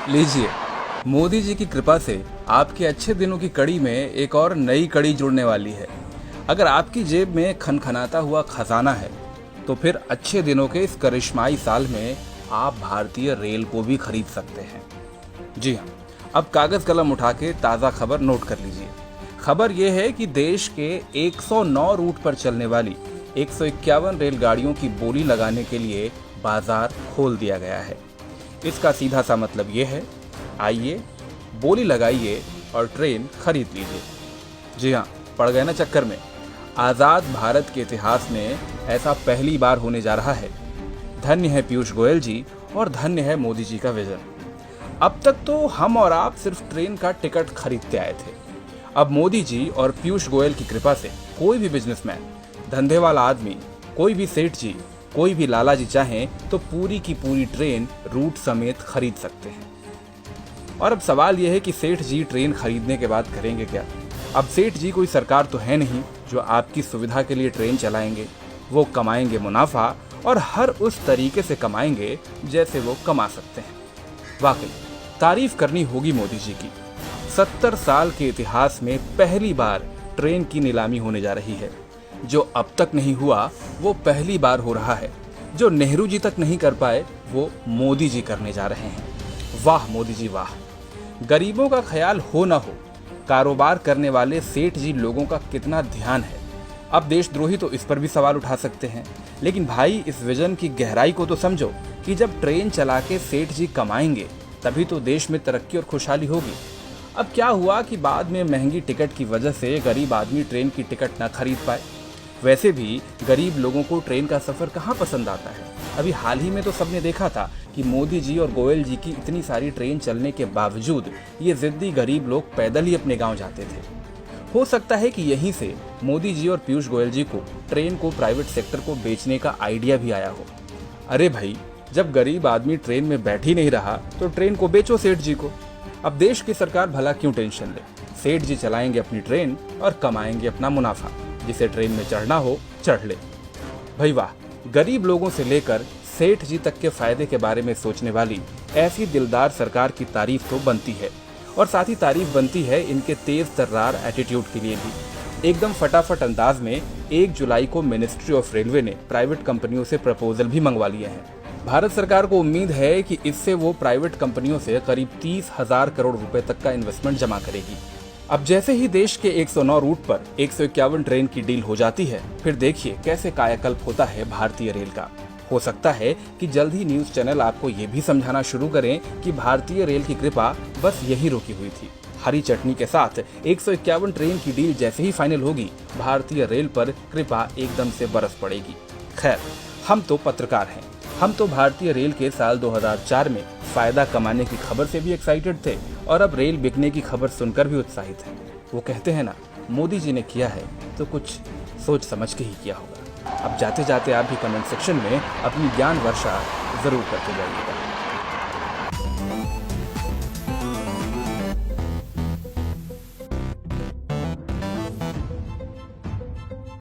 लीजिए, मोदी जी की कृपा से आपके अच्छे दिनों की कड़ी में एक और नई कड़ी जुड़ने वाली है। अगर आपकी जेब में खनखनाता हुआ खजाना है, तो फिर अच्छे दिनों के इस करिश्माई साल में आप भारतीय रेल को भी खरीद सकते हैं। जी हाँ, अब कागज कलम उठा के ताज़ा खबर नोट कर लीजिए। खबर यह है कि देश के 109 रूट पर चलने वाली 151 रेलगाड़ियों की बोली लगाने के लिए बाजार खोल दिया गया है। इसका सीधा सा मतलब ये है, आइए बोली लगाइए और ट्रेन खरीद लीजिए। जी हाँ, पड़ गए ना चक्कर में। आज़ाद भारत के इतिहास में ऐसा पहली बार होने जा रहा है। धन्य है पीयूष गोयल जी और धन्य है मोदी जी का विजन। अब तक तो हम और आप सिर्फ ट्रेन का टिकट खरीदते आए थे। अब मोदी जी और पीयूष गोयल की कृपा से कोई भी बिजनेसमैन, धंधे वाला आदमी, कोई भी सेठ जी, कोई भी लाला जी चाहें तो पूरी की पूरी ट्रेन रूट समेत खरीद सकते हैं। और अब सवाल यह है कि सेठ जी ट्रेन खरीदने के बाद करेंगे क्या? अब सेठ जी कोई सरकार तो है नहीं जो आपकी सुविधा के लिए ट्रेन चलाएंगे। वो कमाएंगे मुनाफा और हर उस तरीके से कमाएंगे जैसे वो कमा सकते हैं। वाकई तारीफ करनी होगी मोदी जी की। 70 साल के इतिहास में पहली बार ट्रेन की नीलामी होने जा रही है। जो अब तक नहीं हुआ वो पहली बार हो रहा है। जो नेहरू जी तक नहीं कर पाए वो मोदी जी करने जा रहे हैं। वाह मोदी जी वाह। गरीबों का ख्याल हो ना हो, कारोबार करने वाले सेठ जी लोगों का कितना ध्यान है। अब देशद्रोही तो इस पर भी सवाल उठा सकते हैं, लेकिन भाई इस विजन की गहराई को तो समझो कि जब ट्रेन चला के सेठ जी कमाएंगे तभी तो देश में तरक्की और खुशहाली होगी। अब क्या हुआ कि बाद में महंगी टिकट की वजह से गरीब आदमी ट्रेन की टिकट ना खरीद पाए। वैसे भी गरीब लोगों को ट्रेन का सफ़र कहाँ पसंद आता है। अभी हाल ही में तो सबने देखा था कि मोदी जी और गोयल जी की इतनी सारी ट्रेन चलने के बावजूद ये जिद्दी गरीब लोग पैदल ही अपने गांव जाते थे। हो सकता है कि यहीं से मोदी जी और पीयूष गोयल जी को ट्रेन को प्राइवेट सेक्टर को बेचने का आइडिया भी आया हो। अरे भाई, जब गरीब आदमी ट्रेन में बैठ ही नहीं रहा तो ट्रेन को बेचो सेठ जी को। अब देश की सरकार भला क्यों टेंशन ले। सेठ जी चलाएंगे अपनी ट्रेन और कमाएंगे अपना मुनाफा। जिसे ट्रेन में चढ़ना हो चढ़ ले। भाई वाह, गरीब लोगों से लेकर सेठ जी तक के फायदे के बारे में सोचने वाली ऐसी दिलदार सरकार की तारीफ तो बनती है। और साथ ही तारीफ बनती है इनके तेज तर्रार एटीट्यूड के लिए भी। एकदम फटाफट अंदाज में 1 जुलाई को मिनिस्ट्री ऑफ रेलवे ने प्राइवेट कंपनियों से प्रपोजल भी मंगवा लिए हैं। भारत सरकार को उम्मीद है कि इससे वो प्राइवेट कंपनियों से करीब 30,000 करोड़ रुपए तक का इन्वेस्टमेंट जमा करेगी। अब जैसे ही देश के 109 रूट पर 151 ट्रेन की डील हो जाती है, फिर देखिए कैसे कायाकल्प होता है भारतीय रेल का। हो सकता है कि जल्द ही न्यूज चैनल आपको ये भी समझाना शुरू करें कि भारतीय रेल की कृपा बस यही रुकी हुई थी। हरी चटनी के साथ 151 ट्रेन की डील जैसे ही फाइनल होगी, भारतीय रेल पर कृपा एकदम से बरस पड़ेगी। खैर, हम तो पत्रकार हैं। हम तो भारतीय रेल के साल 2004 में फायदा कमाने की खबर से भी एक्साइटेड थे और अब रेल बिकने की खबर सुनकर भी उत्साहित हैं। वो कहते हैं ना, मोदी जी ने किया है तो कुछ सोच समझ के ही किया होगा। अब जाते जाते आप भी कमेंट सेक्शन में अपनी ज्ञान वर्षा जरूर करते जाइएगा।